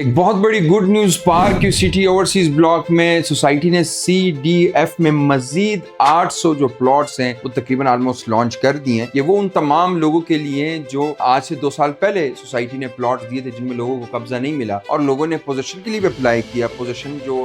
एक बहुत बड़ी good news park city overseas block में सोसाइटी ने CDF में मजीद 800 जो प्लॉट्स हैं वो तकरीबन ऑलमोस्ट लॉन्च कर दिए हैं। ये वो उन तमाम लोगों के लिए जो आज से 2 साल पहले सोसाइटी ने प्लॉट दिए थे जिनमें लोगों को कब्जा नहीं मिला और लोगों ने पोजीशन के लिए भी अप्लाई किया। पोजीशन जो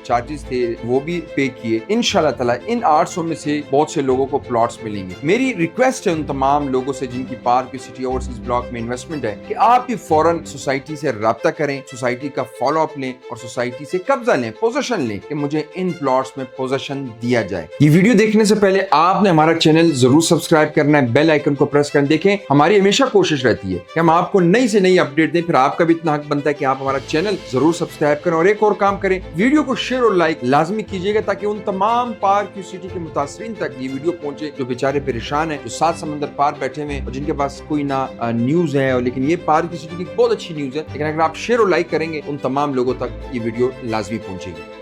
चार्जेस थे वो भी पे किए। इंशाल्लाह ताला इन 800 में से बहुत से लोगों को प्लॉट्स मिलेंगे। मेरी रिक्वेस्ट है उन तमाम लोगों से जिनकी पार्क सिटी ओवरसीज ब्लॉक में इन्वेस्टमेंट है कि आप भी फौरन सोसाइटी से राब्ता करें, सोसाइटी का फॉलो अप लें और सोसाइटी से कब्जा लें, पोजीशन लें कि मुझे इन प्लॉट्स में पोजीशन दिया जाए। ये वीडियो देखने से पहले आपने हमारा चैनल जरूर सब्सक्राइब करना है, बेल आइकन को प्रेस कर देखें। हमारी हमेशा कोशिश रहती है कि हम आपको नई से नई अपडेट दें, फिर आपका भी इतना हक बनता है कि आप हमारा चैनल जरूर सब्सक्राइब करें। और एक और काम करें, वीडियो को शेयर और लाइक लाजमी कीजिएगा ताकि उन तमाम पार्क सिटी के मुतासरीन तक ये वीडियो पहुंचे जो बेचारे परेशान है, जो 7 समंदर पार बैठे हुए और जिनके पास कोई ना न्यूज है। और लेकिन ये पार्क सिटी की बहुत अच्छी न्यूज है, लेकिन अगर आप शेयर और लाइक करेंगे उन तमाम लोगों तक ये वीडियो लाजमी पहुंचेगी।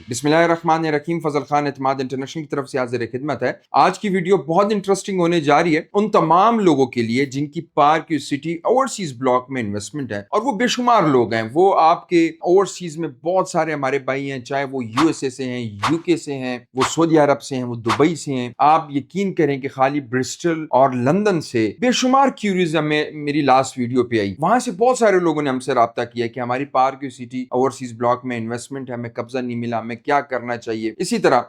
बिस्मिल्लाहिर्रहमानिर्रहीम। फजल खान एतमाद इंटरनेशनल की तरफ से हाजिर खिदमत है। आज की वीडियो बहुत इंटरेस्टिंग होने जा रही है उन तमाम लोगों के लिए जिनकी पार्क सिटी ओवरसीज ब्लॉक में इन्वेस्टमेंट है और वो बेशुमार लोग हैं। वो आपके ओवरसीज में बहुत सारे हमारे भाई हैं, चाहे वो USA से हैं, UK से हैं, वो सऊदी अरब से हैं, वो दुबई से हैं। आप यकीन करें कि खाली ब्रिस्टल और लंदन से बेशुमार क्यूरीज हमें मेरी लास्ट वीडियो पे आई। वहां से बहुत सारे लोगों ने हमसे राब्ता किया कि हमारी पार्क सिटी ओवरसीज ब्लॉक में इन्वेस्टमेंट है, हमें कब्जा नहीं मिला, हमें क्या करना चाहिए। इसी तरह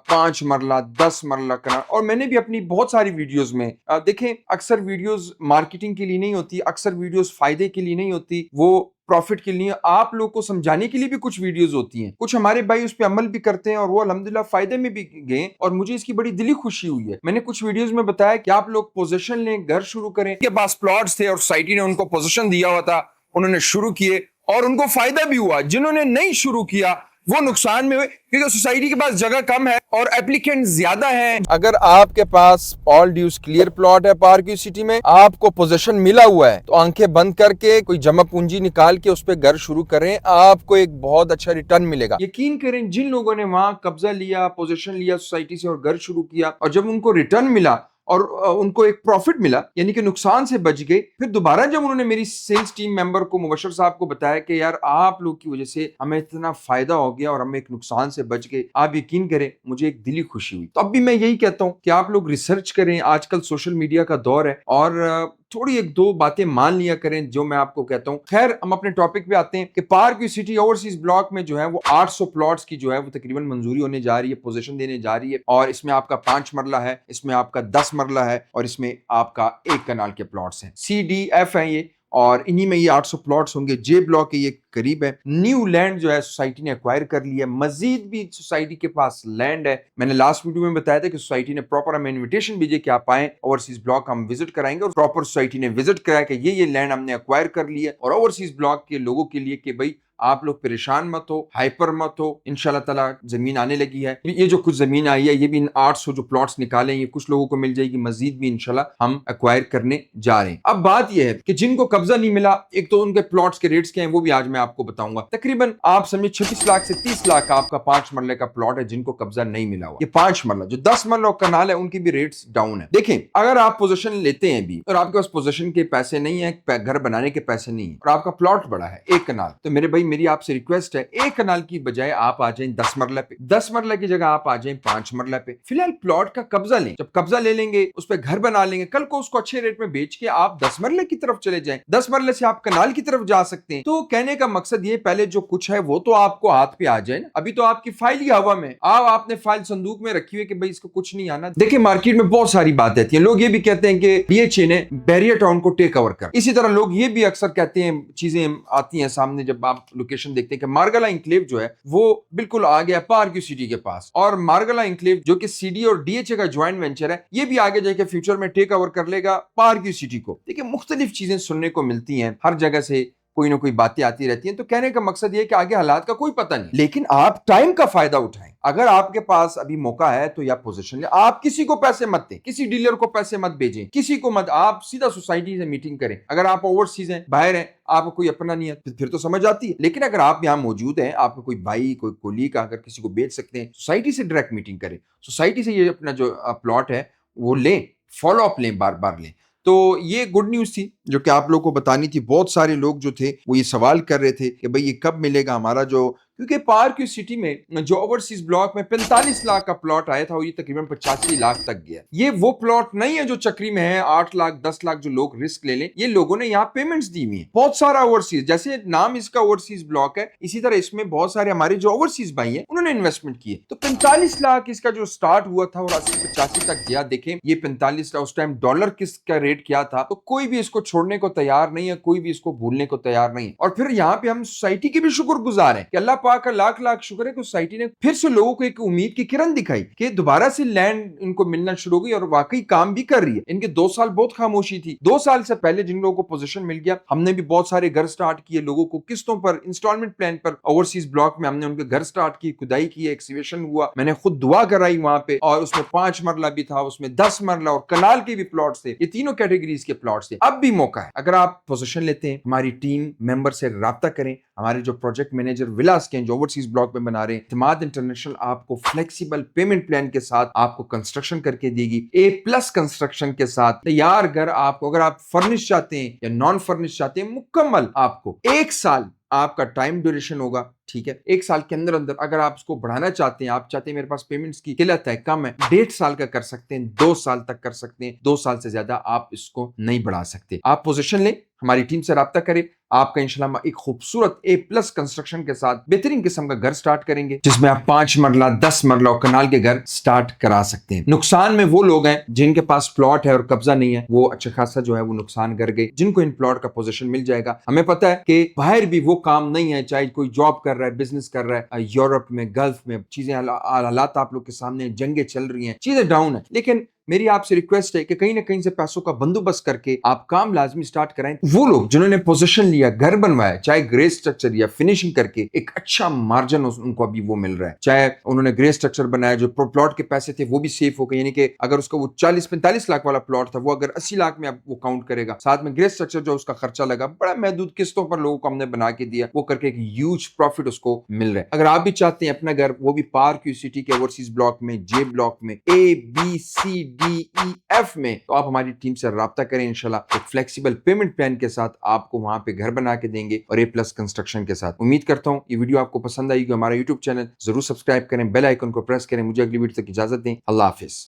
5 मरला 10 मरला करना। और मैंने भी अपनी बहुत सारी वीडियोस में देखें, अक्सर वीडियोस मार्केटिंग के लिए नहीं होती, अक्सर वीडियोस फायदे के लिए नहीं होती, वो प्रॉफिट के लिए, आप लोग को समझाने के लिए भी कुछ वीडियोस होती हैं। कुछ हमारे भाई उस पर अमल भी करते हैं और वो अल्हम्दुलिल्लाह फायदे में भी गए और मुझे इसकी बड़ी दिली खुशी हुई है। मैंने कुछ वीडियोस में बताया कि आप लोग पोजीशन लें, घर शुरू करें। के पास प्लॉट्स थे और सोसाइटी ने उनको पोजीशन दिया हुआ था, उन्होंने शुरू किए और उनको फायदा भी हुआ। जिन्होंने नहीं शुरू किया वो नुकसान में हुए क्योंकि सोसाइटी के पास जगह कम है और एप्लीकेंट ज्यादा हैं। अगर आपके पास ऑल ड्यूज क्लियर प्लॉट है पार्क सिटी में, आपको पोजीशन मिला हुआ है, तो आंखें बंद करके कोई जमा पूंजी निकाल के उस पर घर शुरू करें, आपको एक बहुत अच्छा रिटर्न मिलेगा। यकीन करें, जिन लोगों ने वहां कब्जा लिया, पोजीशन लिया सोसाइटी से और घर शुरू किया और जब उनको रिटर्न मिला और उनको एक प्रॉफिट मिला, यानी कि नुकसान से बच गए, फिर दोबारा जब उन्होंने मेरी सेल्स टीम मेंबर को, मुबशर साहब को बताया कि यार आप लोग की वजह से हमें इतना फायदा हो गया और हम एक नुकसान से बच गए, आप यकीन करें मुझे एक दिली खुशी हुई। तो अब भी मैं यही कहता हूं कि आप लोग रिसर्च करें। आजकल सोशल मीडिया का दौर है और थोड़ी 1-2 बातें मान लिया करें जो मैं आपको कहता हूं। खैर, हम अपने टॉपिक पे आते हैं कि पार्क सिटी ओवरसीज ब्लॉक में जो है वो 800 प्लॉट्स की जो है वो तकरीबन मंजूरी होने जा रही है, पोजीशन देने जा रही है। और इसमें आपका 5 मरला है, इसमें आपका 10 मरला है और इसमें आपका 1 कनाल के प्लॉट्स हैं। CDF है ये और इन्हीं में ये 800 प्लॉट्स होंगे। J ब्लॉक ये करीब है। न्यू लैंड जो है सोसाइटी ने एक्वायर कर लिया, मजीद भी सोसाइटी के पास लैंड है। मैंने लास्ट वीडियो में बताया था कि सोसाइटी ने प्रॉपर हमें इनविटेशन भेजे कि आप आए, ओवरसीज ब्लॉक हम विजिट कराएंगे और प्रॉपर सोसाइटी ने विजिट कराया कि ये लैंड हमने एक्वायर कर लिया और ओवरसीज ब्लॉक के लोगों के लिए कि भाई आप लोग परेशान मत हो, हाइपर मत हो, इंशाल्लाह ताला जमीन आने लगी है। ये जो कुछ जमीन आई है ये भी इन 800 जो प्लॉट्स निकाले ये कुछ लोगों को मिल जाएगी, मजीद भी इंशाल्लाह हम एक्वायर करने जा रहे हैं। अब बात ये है कि जिनको कब्जा नहीं मिला, एक तो उनके प्लॉट्स के रेट्स क्या हैं वो भी आज मैं आपको बताऊंगा। तकरीबन आप समझे 26 लाख से 30 लाख का आपका 5 मरले का प्लॉट है जिनको कब्जा नहीं मिला हुआ। ये 5 मरला, जो 10 मरला कनाल है उनकी भी रेट्स डाउन है। देखें, अगर आप पोजीशन लेते हैं भी और आपके पास पोजीशन के पैसे नहीं है, घर बनाने के पैसे नहीं है और आपका प्लॉट बड़ा है 1 कनाल, तो मेरे भाई मेरी आपसे रिक्वेस्ट है 1 कनाल की बजाय आप आ जाएं 10 मरला पे, 10 मरला की जगह आप आ जाएं 5 मरला पे। फिलहाल प्लॉट का कब्जा लें, जब कब्जा ले लेंगे उस पर घर बना लेंगे, कल को उसको अच्छे रेट में बेच के आप 10 मरले की तरफ चले जाएं, 10 मरले से आप कनाल की तरफ जा सकते हैं। तो कहने का मकसद ये, पहले जो कुछ है वो तो आपको हाथ पे आ जाए ना। अभी तो आपकी फाइल ही हवा में, आपने फाइल संदूक में रखी हुई कि भाई इसको कुछ नहीं आना। देखिए, मार्केट में बहुत सारी बातें आती है। लोग ये भी कहते हैं कि DHA ने बैरियर टाउन को टेक ओवर कर। इसी तरह लोग ये भी अक्सर कहते हैं, चीजें आती हैं सामने जब आप लोकेशन देखते हैं कि मार्गला इंक्लेव जो है वो बिल्कुल आ गया पार्क सिटी के पास और मार्गला इंक्लेव जो कि CD और DHA का ज्वाइंट वेंचर है, ये भी आगे जाके फ्यूचर में टेक ओवर कर लेगा पार्क सिटी को। देखिए, मुख्तलिफ चीजें सुनने को मिलती हैं, हर जगह से कोई ना कोई बातें आती रहती हैं। तो कहने का मकसद ये है कि आगे हालात का कोई पता नहीं, लेकिन आप टाइम का फायदा उठाएं। अगर आपके पास अभी मौका है तो या पोजीशन ले, आप किसी को पैसे मत दें, किसी डीलर को पैसे मत भेजें, किसी को मत, आप सीधा सोसाइटी से मीटिंग करें। अगर आप ओवरसीज हैं, बाहर हैं, आपको कोई अपना नहीं है, फिर तो समझ आती है। लेकिन अगर आप यहाँ मौजूद हैं, आपका कोई भाई, कोई कोलीग अगर किसी को बेच सकते हैं, सोसाइटी से डायरेक्ट मीटिंग करें, सोसाइटी से ये अपना जो प्लॉट है वो लें, फॉलो अप लें, बार बार लें। तो ये गुड न्यूज थी जो कि आप लोगों को बतानी थी। बहुत सारे लोग जो थे वो ये सवाल कर रहे थे कि भाई ये कब मिलेगा हमारा जो, क्योंकि पार्क सिटी में जो ओवरसीज ब्लॉक में 45 लाख का प्लॉट आया था और ये तकरीबन 85 लाख तक गया। ये वो प्लॉट नहीं है जो चक्री में है 8 लाख 10 लाख जो लोग रिस्क ले लें। ये लोगों ने यहाँ पेमेंट्स दी हुई है, बहुत सारा ओवरसीज, जैसे नाम इसका ओवरसीज ब्लॉक है, इसी तरह इसमें बहुत सारे हमारे जो ओवरसीज भाई हैं उन्होंने इन्वेस्टमेंट किए। तो 45 लाख इसका जो स्टार्ट हुआ था और 80-85 तक गया। देखें ये 45 लाख उस टाइम डॉलर किसका रेट क्या था, तो कोई भी इसको छोड़ने को तैयार नहीं है, कोई भी इसको भूलने को तैयार नहीं है। और फिर यहाँ पे हम सोसाइटी के भी शुक्रगुजार हैं कि अल्लाह पाक का लाख लाख शुक्र है कि सोसाइटी ने फिर से लोगों को एक उम्मीद की किरण दिखाई कि दोबारा से लैंड इनको मिलना शुरू हो गई और वाकई काम भी कर रही है। इनके 2 साल बहुत खामोशी थी। 2 साल से पहले जिन लोगों को पोजीशन मिल गया, हमने भी बहुत सारे घर स्टार्ट किए, लोगों को किस्तों पर, इंस्टॉलमेंट प्लान पर ओवरसीज ब्लॉक में हमने उनके घर स्टार्ट की, खुदाई की, एक्सीवेशन हुआ, मैंने खुद दुआ कराई वहां पे, और उसमें 5 मरला भी था, उसमें 10 मरला और कनाल के भी प्लॉट्स थे। ये तीनों कैटेगरीज के प्लॉट्स थे। अब भी मौका है, अगर आप पोजीशन लेते हैं, हमारी टीम मेंबर से राब्ता करें। हमारे जो प्रोजेक्ट मैनेजर विलास के हैं जो ओवरसीज ब्लॉक में बना रहे हैं, इत्तेमाद इंटरनेशनल आपको फ्लेक्सिबल पेमेंट प्लान के साथ आपको कंस्ट्रक्शन करके देगी, A+ कंस्ट्रक्शन के साथ तैयार घर आपको। अगर आप फर्निश चाहते हैं या नॉन फर्निश चाहते हैं, मुकम्मल आपको 1 साल आपका टाइम ड्यूरेशन होगा, ठीक है। 1 साल के अंदर अंदर अगर आप इसको बढ़ाना चाहते हैं, आप चाहते हैं मेरे पास पेमेंट्स की किल्लत है, कम है, 1.5 साल का कर सकते हैं, 2 साल तक कर सकते हैं, 2 साल से ज्यादा आप इसको नहीं बढ़ा सकते। आप पोजीशन लें, हमारी टीम से राब्ता करें, आपका इंशाल्लाह एक खूबसूरत A+ कंस्ट्रक्शन के साथ बेहतरीन किस्म का घर स्टार्ट करेंगे, जिसमें आप 5 मरला 10 मरला और कनाल के घर स्टार्ट करा सकते हैं। नुकसान में वो लोग हैं जिनके पास प्लॉट है और कब्जा नहीं है, वो अच्छा खासा जो है वो नुकसान कर गए। जिनको इन प्लॉट का पोजीशन मिल जाएगा, हमें पता है कि बाहर भी वो काम नहीं है, चाहे कोई जॉब कर रहा है, बिजनेस कर रहा है, यूरोप में, गल्फ में चीजें, हालात आप लोग के सामने, जंगें चल रही हैं, चीजें डाउन है, लेकिन मेरी आपसे रिक्वेस्ट है कि कहीं ना कहीं से पैसों का बंदोबस्त करके आप काम लाजमी स्टार्ट कराएं। वो लोग जिन्होंने पोजीशन लिया, घर बनवाया, चाहे ग्रे स्ट्रक्चर या फिनिशिंग करके, एक अच्छा मार्जिन उनको अभी वो मिल रहा है। चाहे उन्होंने ग्रे स्ट्रक्चर बनाया, जो प्लॉट के पैसे थे वो भी सेफ हो गए, यानी कि अगर उसका वो 40-45 लाख वाला प्लॉट था, वो अगर 80 लाख में अब वो काउंट करेगा, साथ में ग्रे स्ट्रक्चर जो उसका खर्चा लगा, बड़ा महदूद किस्तों पर लोगों को हमने बना के दिया, वो करके एक ह्यूज प्रॉफिट उसको मिल रहा है। अगर आप भी चाहते हैं अपना घर, वो भी पार्क सिटी के ओवरसीज ब्लॉक में, J ब्लॉक में, A, B, C, D, E, F में, तो आप हमारी टीम से राब्ता करें। इंशाल्लाह एक फ्लेक्सिबल पेमेंट प्लान के साथ आपको वहां पे घर बना के देंगे और A+ कंस्ट्रक्शन के साथ। उम्मीद करता हूं ये वीडियो आपको पसंद आएगी। हमारा यूट्यूब चैनल जरूर सब्सक्राइब करें, बेल आइकन को प्रेस करें। मुझे अगली वीडियो तक इजाजत दें। अल्लाह हाफिज।